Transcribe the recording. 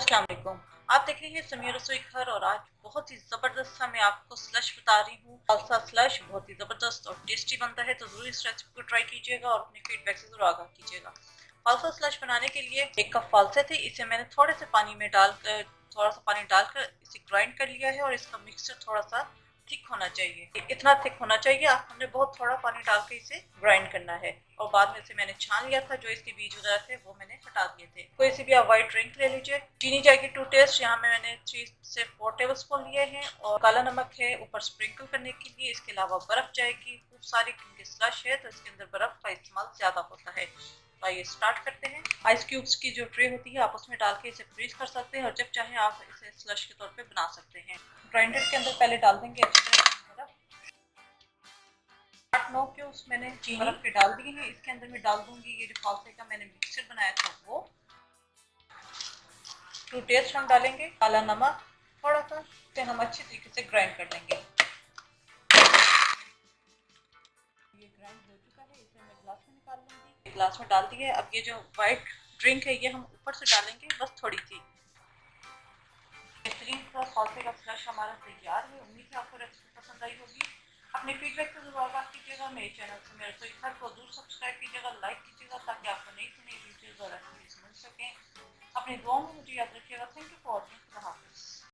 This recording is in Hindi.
अस्सलाम वालेकुम। आप देख रहे हैं समीर रसोई घर और आज बहुत ही ज़बरदस्त सा मैं आपको स्लश बता रही हूँ। फालसा स्लश बहुत ही ज़बरदस्त और टेस्टी बनता है, तो ज़रूर इस रेसिपी को ट्राई कीजिएगा और अपने फीडबैक से ज़रूर आगाह कीजिएगा। फालसा स्लश बनाने के लिए 1 कप फालसे थे, इसे मैंने थोड़ा सा पानी डालकर इसे ग्राइंड कर लिया है और इसका मिक्सचर थोड़ा सा थिक होना चाहिए, इतना थिक होना चाहिए। हमने बहुत थोड़ा पानी डाल के इसे ग्राइंड करना है और बाद में इसे मैंने छान लिया था, जो इसके बीज वगैरह थे वो मैंने हटा दिए थे। कोई सी भी आप व्हाइट ड्रिंक ले लीजिए। चीनी जाएगी टू टेस्ट, यहाँ में मैंने 3 से 4 टेबल स्पून लिए हैं और काला नमक है ऊपर स्प्रिंकल करने के लिए। इसके अलावा बर्फ जाएगी खूब सारी, क्योंकि स्लश है तो इसके अंदर बर्फ का इस्तेमाल ज्यादा होता है। तो आइए स्टार्ट करते हैं। आइस क्यूब्स की जो ट्रे होती है आप उसमें डाल के इसे फ्रीज कर सकते हैं और जब चाहे आप इसे स्लश के तौर पे बना सकते हैं। ग्राइंडर के अंदर पहले डाल देंगे अच्छी तरह बर्फ। 8-9 क्यूब्स मैंने बर्फ के डाल दिए हैं। इसके अंदर मैं डाल दूंगी ये जो फालसे का मैंने मिक्सचर बनाया था वो। टू टेस्ट हम डालेंगे काला नमक थोड़ा सा, इसे हम अच्छी तरीके से ग्राइंड कर लेंगे। ये ग्राइंड हो चुका है, इसे मैं ग्लास में निकाल लूंगी। ग्लास में डाल दिए। अब ये जो व्हाइट ड्रिंक है ये हम ऊपर से डालेंगे, बस थोड़ी सी। बेहतरीन सा फालसे का स्लश हमारा तैयार है। उम्मीद है आपको रेसिपी पसंद आई होगी। अपने फीडबैक से जरूर आगाह कीजिएगा। मेरे चैनल से मेरे रसोई घर को जरूर सब्सक्राइब कीजिएगा, लाइक कीजिएगा, ताकि आपको नई से नई वीडियोज और रेसिपीज मिल सकें। अपनी दुआओं में मुझे याद रखिएगा। Thank you for